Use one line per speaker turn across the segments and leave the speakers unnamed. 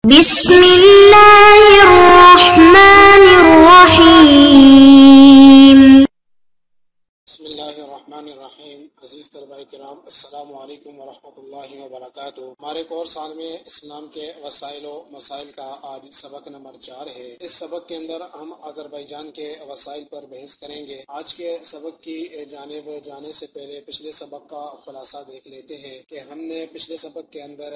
بسم اللہ الرحمن الرحیم۔
بسم اللہ الرحمن الرحیم۔ عزیز طلباء کرام، السلام علیکم ورحمۃ اللہ وبرکاتہ۔ ہمارے کورس عالم اسلام کے وسائل و مسائل کا آج سبق نمبر 4 ہے۔ اس سبق کے اندر ہم آذربائیجان کے وسائل پر بحث کریں گے۔ آج کے سبق کی جانب جانے سے پہلے پچھلے سبق کا خلاصہ دیکھ لیتے ہیں کہ ہم نے پچھلے سبق کے اندر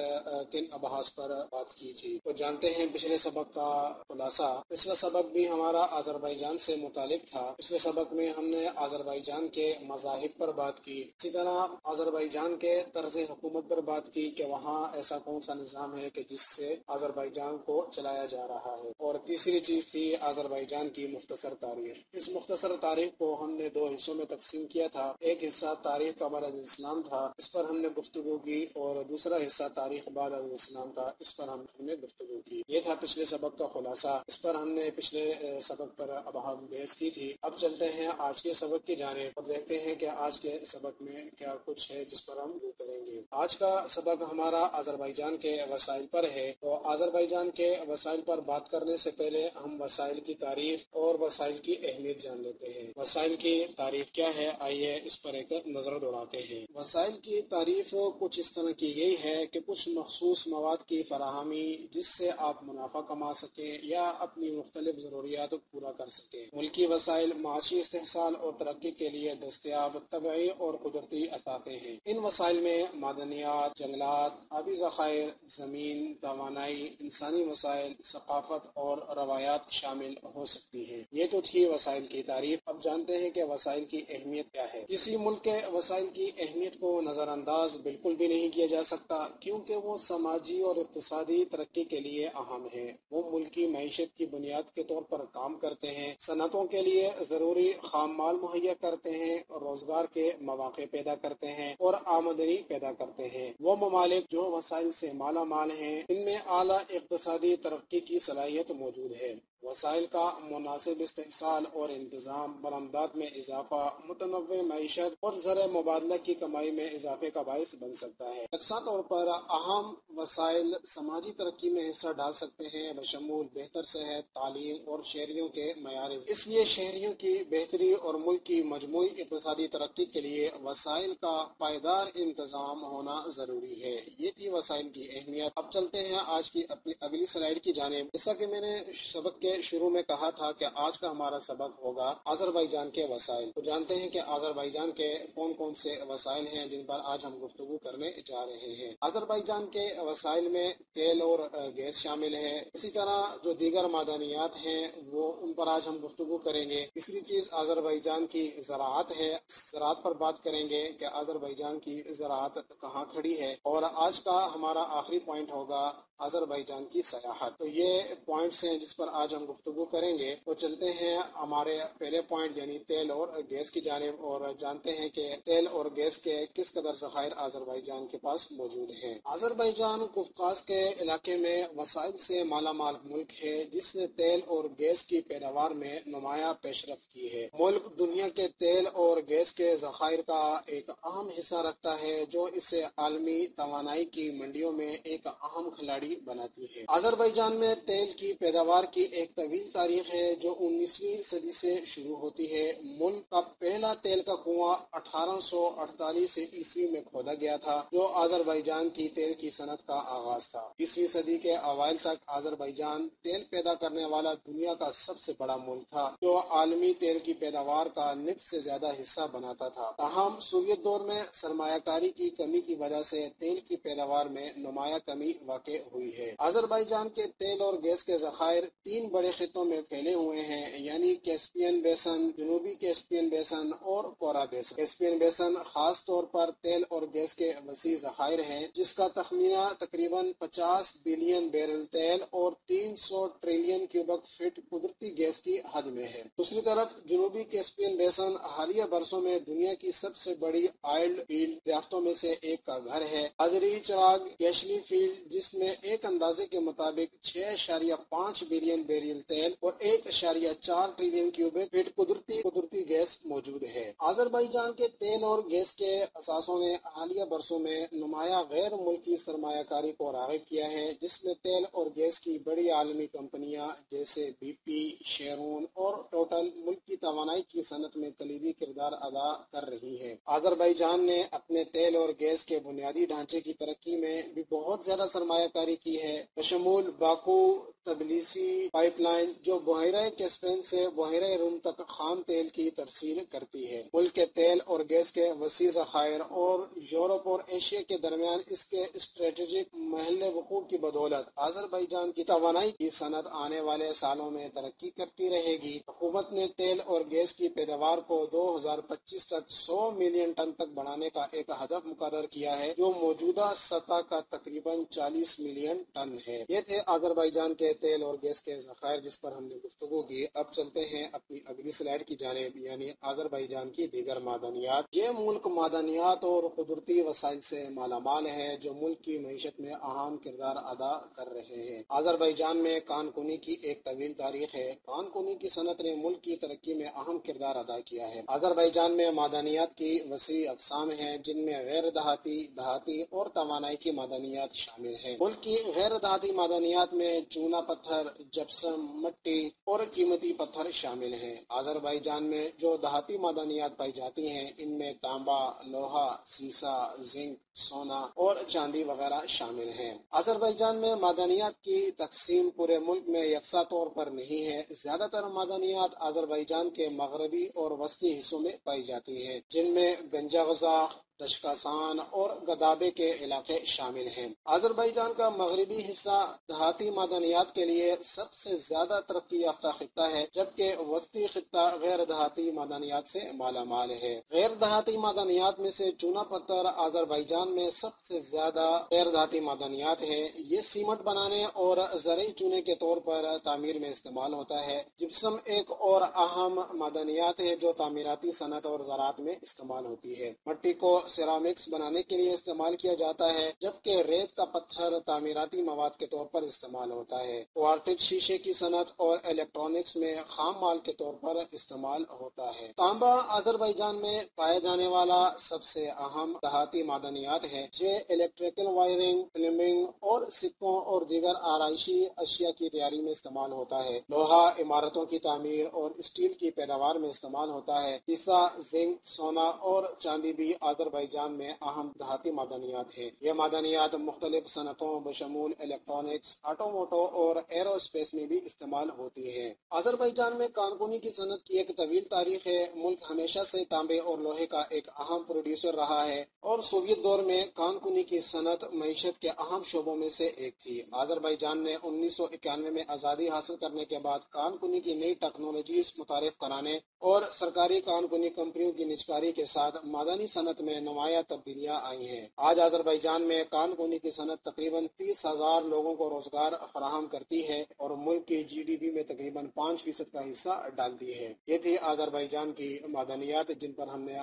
کن ابحاث پر بات کی تھی، تو جانتے ہیں پچھلے سبق کا خلاصہ۔ پچھلا سبق بھی ہمارا آذربائیجان سے متعلق تھا۔ پچھلے سبق میں ہم نے آذربائیجان کے مذاہب پر بات کی، اسی طرح آذربائیجان کے طرز حکومت پر بات کی کہ وہاں ایسا کون سا نظام ہے کہ جس سے آذربائیجان کو چلایا جا رہا ہے، اور تیسری چیز تھی آذربائیجان کی مختصر تاریخ۔ اس مختصر تاریخ کو ہم نے 2 حصوں میں تقسیم کیا تھا۔ ایک حصہ تاریخ قبل از اسلام تھا، اس پر ہم نے گفتگو کی، اور دوسرا حصہ تاریخ بعد از اسلام تھا، اس پر ہم نے گفتگو کی۔ یہ تھا پچھلے سبق کا خلاصہ۔ اس پر ہم نے پچھلے سبق پر اب ہم بحث کی تھی۔ اب چلتے ہیں آج کے سبق کی جانب اور دیکھتے ہیں کہ آج کے سبق میں کیا کچھ ہے جس پر ہم گفتگو کریں گے۔ آج کا سبق ہمارا آذربائیجان کے وسائل پر ہے۔ تو آذربائیجان کے وسائل پر بات کرنے سے پہلے ہم وسائل کی تعریف اور وسائل کی اہمیت جان لیتے ہیں۔ وسائل کی تعریف کیا ہے، آئیے اس پر ایک نظر دوڑاتے ہیں۔ وسائل کی تعریف کچھ اس طرح کی گئی ہے کہ کچھ مخصوص مواد کی فراہمی جس سے آپ منافع کما سکیں یا اپنی مختلف ضروریات پورا کر سکیں۔ ملکی وسائل معاشی استحصال اور ترقی کے لیے دستیاب طبعی اور قدرتی اثاثے ہیں۔ ان وسائل میں معدنیات، جنگلات، آبی ذخائر، زمین، توانائی، انسانی وسائل، ثقافت اور روایات شامل ہو سکتی ہیں۔ یہ تو تھی وسائل کی تعریف۔ اب جانتے ہیں کہ وسائل کی اہمیت کیا ہے۔ کسی ملک کے وسائل کی اہمیت کو نظر انداز بالکل بھی نہیں کیا جا سکتا، کیونکہ وہ سماجی اور اقتصادی ترقی کے لیے اہم ہیں۔ وہ ملک کی معیشت کی بنیاد کے طور پر کام کرتے ہیں، صنعتوں کے لیے ضروری خام مال مہیا کرتے ہیں، روزگار کے مواقع پیدا کرتے ہیں اور آمدنی پیدا کرتے ہیں۔ وہ ممالک جو وسائل سے مالا مال ہیں، ان میں اعلیٰ اقتصادی ترقی کی صلاحیت موجود ہے۔ وسائل کا مناسب استحصال اور انتظام برآمدات میں اضافہ، متنوع معیشت اور زرع مبادلہ کی کمائی میں اضافے کا باعث بن سکتا ہے۔ یکساں طور پر اہم وسائل سماجی ترقی میں حصہ ڈال سکتے ہیں، بشمول بہتر صحت، تعلیم اور شہریوں کے معیار۔ اس لیے شہریوں کی بہتری اور ملک کی مجموعی اقتصادی ترقی کے لیے وسائل کا پائیدار انتظام ہونا ضروری ہے۔ یہ تھی وسائل کی اہمیت۔ اب چلتے ہیں آج کی اپنی اگلی سلائیڈ کی جانب۔ جیسا کہ میں نے سبق کے شروع میں کہا تھا کہ آج کا ہمارا سبق ہوگا آذربائیجان کے وسائل۔ تو جانتے ہیں کہ آذربائیجان کے کون کون سے وسائل ہیں جن پر آج ہم گفتگو کرنے جا رہے ہیں۔ آذربائیجان کے وسائل میں تیل اور گیس شامل ہے۔ اسی طرح جو دیگر معدنیات ہیں وہ ان پر آج ہم گفتگو کریں گے۔ تیسری چیز آذربائیجان کی زراعت ہے۔ زراعت پر بات کریں گے کہ آذربائیجان کی زراعت کہاں کھڑی ہے، اور آج کا ہمارا آخری پوائنٹ ہوگا آذربائیجان کی سیاحت۔ تو یہ پوائنٹس ہیں جس پر آج ہم گفتگو کریں گے۔ تو چلتے ہیں ہمارے پہلے پوائنٹ یعنی تیل اور گیس کی جانب، اور جانتے ہیں کہ تیل اور گیس کے کس قدر ذخائر آذربائیجان کے پاس موجود ہیں۔ آذربائیجان قفقاز کے علاقے میں وسائل سے مالا مال ملک ہے جس نے تیل اور گیس کی پیداوار میں نمایاں پیش رفت کی ہے۔ ملک دنیا کے تیل اور گیس کے ذخائر کا ایک اہم حصہ رکھتا ہے، جو اسے عالمی توانائی کی منڈیوں میں ایک اہم کھلاڑی بناتی ہے۔ آذربائیجان میں تیل کی پیداوار کی ایک طویل تاریخ ہے جو 19ویں صدی سے شروع ہوتی ہے۔ ملک کا پہلا تیل کا کنواں 1848 عیسوی میں کھودا گیا تھا، جو آذربائیجان کی تیل کی صنعت کا آغاز تھا۔ 20ویں صدی کے اوائل تک آذربائیجان تیل پیدا کرنے والا دنیا کا سب سے بڑا ملک تھا، جو عالمی تیل کی پیداوار کا نصف سے زیادہ حصہ بناتا تھا۔ تاہم سوویت دور میں سرمایہ کاری کی کمی کی وجہ سے تیل کی پیداوار میں نمایاں کمی واقع ہوئی ہے۔ آذربائیجان کے تیل اور گیس کے ذخائر 3 بڑے خطوں میں پھیلے ہوئے ہیں، یعنی کیسپین بیسن، جنوبی کیسپین بیسن اور کورا بیسن۔ کیسپین بیسن خاص طور پر تیل اور گیس کے وسیع ذخائر ہیں، جس کا تخمینہ تقریباً 50 بلین بیرل تیل اور 300 ٹریلین کیوبک فٹ قدرتی گیس کی حد میں ہے۔ دوسری طرف جنوبی کیسپین بیسن حالیہ برسوں میں دنیا کی سب سے بڑی آئل فیلڈ دریافتوں میں سے ایک کا گھر ہے۔ آذری چراغ گیشلی فیلڈ، جس میں ایک اندازے کے مطابق 6.5 بلین بیرل بیرل تیل اور 1.4 ٹریلین کیوبک فٹ قدرتی گیس موجود ہے۔ آذربائیجان کے تیل اور گیس کے اثاثوں نے حالیہ برسوں میں نمایاں غیر ملکی سرمایہ کاری کو راغب کیا ہے، جس میں تیل اور گیس کی بڑی عالمی کمپنیاں جیسے بی پی، شیرون اور ٹوٹل ملک کی توانائی کی صنعت میں کلیدی کردار ادا کر رہی ہے۔ آذربائیجان نے اپنے تیل اور گیس کے بنیادی ڈھانچے کی ترقی میں بھی بہت زیادہ سرمایہ کاری کی ہے، بشمول باکو تبلیسی پائپ لائن جو بحیرہ کیسپیئن سے بحیرہ روم تک خام تیل کی ترسیل کرتی ہے۔ ملک کے تیل اور گیس کے وسیع ذخائر اور یورپ اور ایشیا کے درمیان اس کے اسٹریٹجک محل وقوع کی بدولت آذربائیجان کی توانائی کی صنعت آنے والے سالوں میں ترقی کرتی رہے گی۔ حکومت نے تیل اور گیس کی پیداوار کو 2025 تک 100 ملین ٹن تک بڑھانے کا ایک ہدف مقرر کیا ہے، جو موجودہ سطح کا تقریباً 40 ملین ٹن ہے۔ یہ تھے آذربائیجان کے تیل اور گیس کے ذخائر جس پر ہم نے گفتگو کی۔ اب چلتے ہیں اپنی اگلی سلائیڈ کی جانب، یعنی آذربائیجان کی دیگر معدنیات۔ یہ ملک معدنیات اور قدرتی وسائل سے مالا مال ہے جو ملک کی معیشت میں اہم کردار ادا کر رہے ہیں۔ آذربائیجان میں کان کنی کی ایک طویل تاریخ ہے۔ کان کنی کی صنعت نے ملک کی ترقی میں اہم کردار ادا کیا ہے۔ آذربائیجان میں معدنیات کی وسیع اقسام ہیں، جن میں غیر دہاتی اور توانائی کی معدنیات شامل ہیں۔ ملک کی غیر دہاتی معدنیات میں چونا پتھر، جپسم، مٹی اور قیمتی پتھر شامل ہیں۔ آذربائیجان میں جو دہاتی معدنیات پائی جاتی ہیں ان میں تانبا، لوہا، سیسا، زنک، سونا اور چاندی وغیرہ شامل ہیں۔ آذربائیجان میں معدنیات کی تقسیم پورے ملک میں یکساں طور پر نہیں ہے۔ زیادہ تر معدنیات آذربائیجان کے مغربی اور وسطی حصوں میں پائی جاتی ہیں، جن میں گنجا غزہ، دشکاسان اور گدابے کے علاقے شامل ہیں۔ آذربائیجان کا مغربی حصہ دہاتی معدنیات کے لیے سب سے زیادہ ترقی یافتہ خطہ ہے، جبکہ وسطی خطہ غیر دہاتی معدنیات سے مالا مال ہے۔ غیر دہاتی معدنیات میں سے چونا پتھر آذربائیجان میں سب سے زیادہ غیر دہاتی معدنیات ہے۔ یہ سیمنٹ بنانے اور زرعی چونے کے طور پر تعمیر میں استعمال ہوتا ہے۔ جپسم ایک اور اہم معدنیات ہے جو تعمیراتی صنعت اور زراعت میں استعمال ہوتی ہے۔ مٹی کو سیرامکس بنانے کے لیے استعمال کیا جاتا ہے، جبکہ ریت کا پتھر تعمیراتی مواد کے طور پر استعمال ہوتا ہے۔ کوارٹز شیشے کی صنعت اور الیکٹرانکس میں خام مال کے طور پر استعمال ہوتا ہے۔ تانبا آذربائیجان میں پائے جانے والا سب سے اہم دہاتی معدنیات ہے۔ یہ الیکٹریکل وائرنگ، پلمبنگ اور سکوں اور دیگر آرائشی اشیاء کی تیاری میں استعمال ہوتا ہے۔ لوہا عمارتوں کی تعمیر اور اسٹیل کی پیداوار میں استعمال ہوتا ہے۔ سیسا، زنک، سونا اور چاندی بھی آذربائیجان میں اہم دہاتی معدنیات ہیں۔ یہ معدنیات مختلف صنعتوں بشمول الیکٹرانکس، آٹوموٹو اور ایرو اسپیس میں بھی استعمال ہوتی ہیں۔ آذربائیجان میں کانکنی کی صنعت کی ایک طویل تاریخ ہے۔ ملک ہمیشہ سے تانبے اور لوہے کا ایک اہم پروڈیوسر رہا ہے اور سوویت دور میں کانکنی کی صنعت معیشت کے اہم شعبوں میں سے ایک تھی۔ آذربائیجان نے 1991 میں آزادی حاصل کرنے کے بعد کانکنی کی نئی ٹیکنالوجیز متعارف کرانے اور سرکاری کانکنی کمپنیوں کی نجکاری کے ساتھ معدنی صنعت میں نمایاں تبدیلیاں آئی ہیں۔ آج آذربائیجان میں کانکنی کی صنعت تقریباً 30,000 لوگوں کو روزگار فراہم کرتی ہے اور ملک کی جی ڈی پی میں تقریباً 5% کا حصہ ڈالتی ہے۔ یہ تھی آذربائیجان کی معدنیات جن پر ہم نے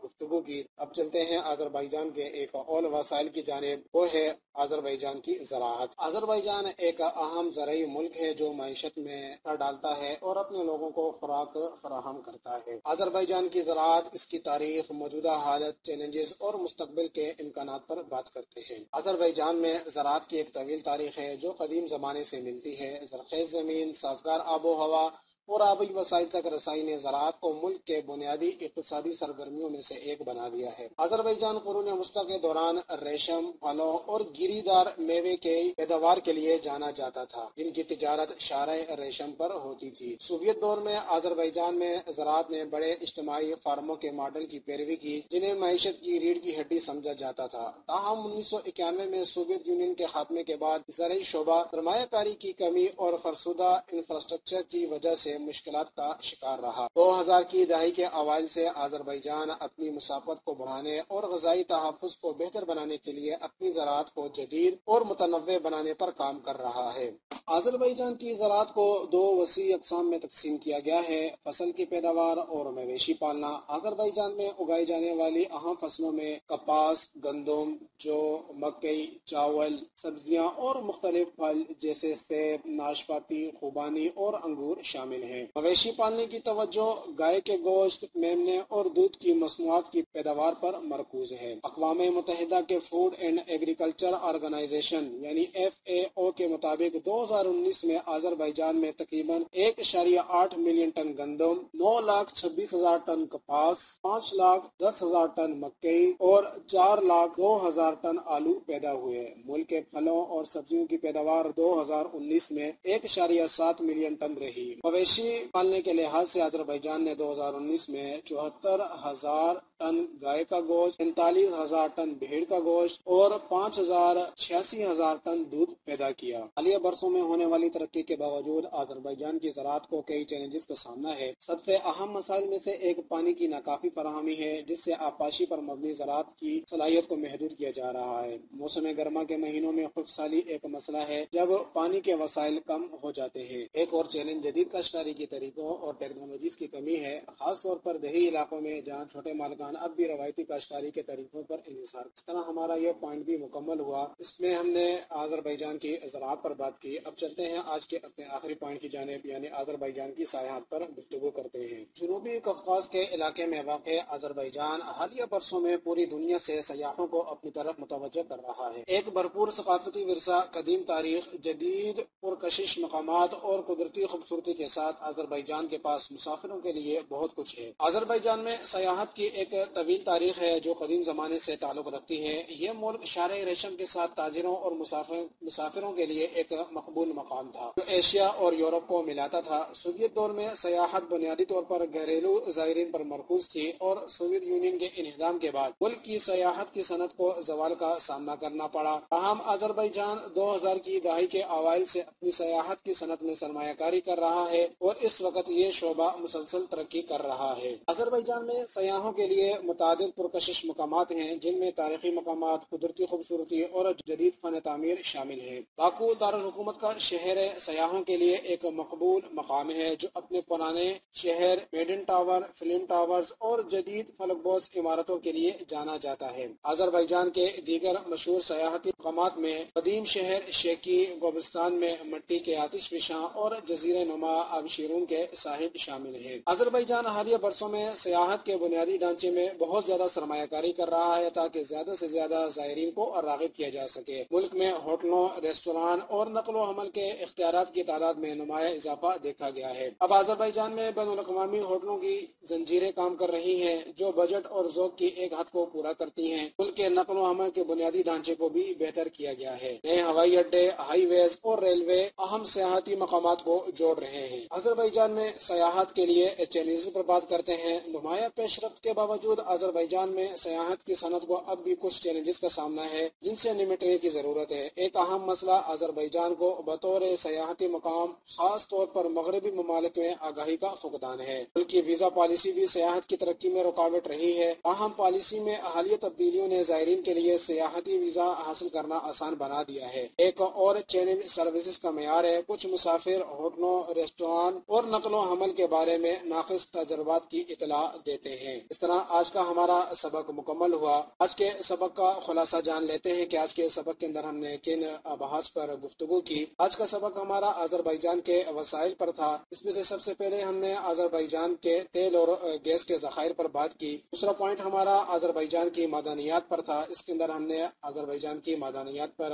گفتگو کی۔ اب چلتے ہیں آذربائیجان کے ایک اور وسائل کی جانب، وہ ہے آذربائیجان کی زراعت۔ آذربائیجان ایک اہم زرعی ملک ہے جو معیشت میں حصہ ڈالتا ہے اور اپنے لوگوں کو خوراک فراہم کرتا ہے۔ آذربائیجان کی زراعت، اس کی تاریخ، موجودہ حالت، چیلنجز اور مستقبل کے امکانات پر بات کرتے ہیں۔ آذربائیجان میں زراعت کی ایک طویل تاریخ ہے جو قدیم زمانے سے ملتی ہے۔ زرخیز زمین، سازگار آب و ہوا اور آبی وسائل تک رسائی نے زراعت کو ملک کے بنیادی اقتصادی سرگرمیوں میں سے ایک بنا دیا ہے۔ آذربائیجان قرون وسطیٰ کے دوران ریشم، پھلوں اور گری دار میوے کے پیداوار کے لیے جانا جاتا تھا، جن کی تجارت شاہراہ ریشم پر ہوتی تھی۔ سوویت دور میں آذربائیجان میں زراعت نے بڑے اجتماعی فارموں کے ماڈل کی پیروی کی جنہیں معیشت کی ریڑھ کی ہڈی سمجھا جاتا تھا۔ تاہم 1991 میں سوویت یونین کے خاتمے کے بعد زرعی شعبہ سرمایہ کاری کی کمی اور فرسودہ انفراسٹرکچر کی وجہ سے سے مشکلات کا شکار رہا۔ 2000 کی دہائی کے اوائل سے آذربائیجان اپنی مسافت کو بڑھانے اور غذائی تحفظ کو بہتر بنانے کے لیے اپنی زراعت کو جدید اور متنوع بنانے پر کام کر رہا ہے۔ آذربائیجان کی زراعت کو دو وسیع اقسام میں تقسیم کیا گیا ہے: فصل کی پیداوار اور مویشی پالنا۔ آذربائیجان میں اگائی جانے والی اہم فصلوں میں کپاس، گندم، جو، مکئی، چاول، سبزیاں اور مختلف پھل جیسے سیب، ناشپاتی، خوبانی اور انگور شامل ہیں۔ مویشی پالنے کی توجہ گائے کے گوشت، میمنے اور دودھ کی مصنوعات کی پیداوار پر مرکوز ہے۔ اقوام متحدہ کے فوڈ اینڈ ایگریکلچر آرگنائزیشن یعنی FAO کے مطابق 2019 میں آذربائیجان میں تقریباً 1.8 ملین ٹن گندم، 9,26,000 ٹن کپاس، 5,10,000 ٹن مکئی اور 4,02,000 ٹن آلو پیدا ہوئے۔ ملک کے پھلوں اور سبزیوں کی پیداوار 2019 میں 1.7 ملین ٹن رہی۔ مویشی پالنے کے لحاظ سے آذربائیجان نے 2019 میں 74,000 ٹن گائے کا گوشت، 45,000 ٹن بھیڑ کا گوشت اور 86,000 ٹن دودھ پیدا کیا۔ حالیہ برسوں میں ہونے والی ترقی کے باوجود آذربائیجان کی زراعت کو کئی چیلنجز کا سامنا ہے۔ سب سے اہم مسائل میں سے ایک پانی کی ناکافی فراہمی ہے، جس سے آبپاشی پر مبنی زراعت کی صلاحیت کو محدود کیا جا رہا ہے۔ موسم گرما کے مہینوں میں خشک سالی ایک مسئلہ ہے جب پانی کے وسائل کم ہو جاتے ہیں۔ ایک اور چیلنج جدید کاشتکاری کے طریقوں اور ٹیکنالوجیز کی کمی ہے، خاص طور پر دیہی علاقوں میں جہاں چھوٹے مالکان اب بھی روایتی کاشتکاری کے طریقوں پر انحصار۔ اس طرح ہمارا یہ پوائنٹ بھی مکمل ہوا۔ اس میں ہم نے آذربائیجان کی زراعت پر بات کی۔ اب چلتے ہیں آج کے اپنے آخری پوائنٹ کی جانب، یعنی آذربائیجان کی سیاحت پر گفتگو کرتے ہیں۔ جنوبی قفقاز کے علاقے میں واقع آذربائیجان حالیہ برسوں میں پوری دنیا سے سیاحوں کو اپنی طرف متوجہ کر رہا ہے۔ ایک بھرپور ثقافتی ورثہ، قدیم تاریخ، جدید پرکشش مقامات اور قدرتی خوبصورتی کے ساتھ آذربائیجان کے پاس مسافروں کے لیے بہت کچھ ہے۔ آذربائیجان میں سیاحت کی ایک طویل تاریخ ہے جو قدیم زمانے سے تعلق رکھتی ہے۔ یہ ملک شہر ریشم کے ساتھ تاجروں اور مسافروں کے لیے ایک مقبول مقام تھا جو ایشیا اور یورپ کو ملاتا تھا۔ سوویت دور میں سیاحت بنیادی طور پر گھریلو زائرین پر مرکوز تھی اور سوویت یونین کے انہدام کے بعد ملک کی سیاحت کی صنعت کو زوال کا سامنا کرنا پڑا۔ تاہم آذربائیجان 2000 کی دہائی کے اوائل سے اپنی سیاحت کی صنعت میں سرمایہ کاری کر رہا ہے اور اس وقت یہ شعبہ مسلسل ترقی کر رہا ہے۔ آذربائیجان میں سیاحوں کے لیے متعدد پرکشش مقامات ہیں جن میں تاریخی مقامات، قدرتی خوبصورتی اور جدید فن تعمیر شامل ہیں۔ باکو دارالحکومت کا شہر سیاحوں کے لیے ایک مقبول مقام ہے جو اپنے پرانے شہر، میڈن ٹاور، فلم ٹاورز اور جدید فلک بوز عمارتوں کے لیے جانا جاتا ہے۔ آذربائیجان کے دیگر مشہور سیاحتی مقامات میں قدیم شہر شیکی، گوبستان میں مٹی کے آتش فشاں اور جزیرہ نما آبشیرون کے ساحل شامل ہیں۔ آذربائیجان حالیہ برسوں میں سیاحت کے بنیادی ڈھانچے میں بہت زیادہ سرمایہ کاری کر رہا ہے تاکہ زیادہ سے زیادہ زائرین کو راغب کیا جا سکے۔ ملک میں ہوٹلوں، ریستوران اور نقل و حمل کے اختیارات کی تعداد میں نمایاں اضافہ دیکھا گیا ہے۔ اب آذربائیجان میں بین الاقوامی ہوٹلوں کی زنجیریں کام کر رہی ہیں جو بجٹ اور ذوق کی ایک حد کو پورا کرتی ہیں۔ ملک کے نقل و حمل کے بنیادی ڈھانچے کو بھی بہتر کیا گیا ہے۔ نئے ہوائی اڈے، ہائی ویز اور ریلوے اہم سیاحتی مقامات کو جوڑ رہے ہیں۔ آذربائیجان میں سیاحت کے لیے چیلنجز پر بات کرتے ہیں۔ نمایاں پیش رفت کے باوجود آذربائیجان میں سیاحت کی صنعت کو اب بھی کچھ چیلنجز کا سامنا ہے جن سے نمٹنے کی ضرورت ہے۔ ایک اہم مسئلہ آذربائیجان کو بطور سیاحتی مقام خاص طور پر مغربی ممالک میں آگاہی کا فقدان ہے۔ ملک کی ویزا پالیسی بھی سیاحت کی ترقی میں رکاوٹ رہی ہے۔ اہم پالیسی میں حالیہ تبدیلیوں نے زائرین کے لیے سیاحتی ویزا حاصل کرنا آسان بنا دیا ہے۔ ایک اور چیلنج سروسز کا معیار ہے۔ کچھ مسافر ہوٹلوں، ریستوران اور نقل و حمل کے بارے میں ناقص تجربات کی اطلاع دیتے ہیں۔ اس طرح آج کا ہمارا سبق مکمل ہوا۔ آج کے سبق کا خلاصہ جان لیتے ہیں کہ آج کے سبق کے اندر ہم نے کن بحث پر گفتگو کی۔ آج کا سبق ہمارا آذربائیجان کے وسائل پر تھا۔ اس میں سے سب سے پہلے ہم نے آذربائیجان کے تیل اور گیس کے ذخائر پر بات کی۔ دوسرا پوائنٹ ہمارا آذربائیجان کی معدنیات پر تھا۔ اس کے اندر ہم نے آذربائیجان کی معدنیات پر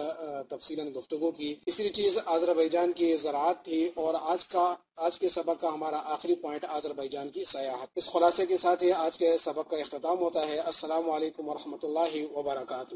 تفصیلاً گفتگو کی۔ تیسری چیز آذربائیجان کی زراعت تھی اور آج کے سبق کا ہمارا آخری پوائنٹ آذربائیجان کی سیاحت۔ اس خلاصے کے ساتھ ہی آج کے سبق کا اختتام ہوتا ہے۔ السلام علیکم ورحمۃ اللہ وبرکاتہ۔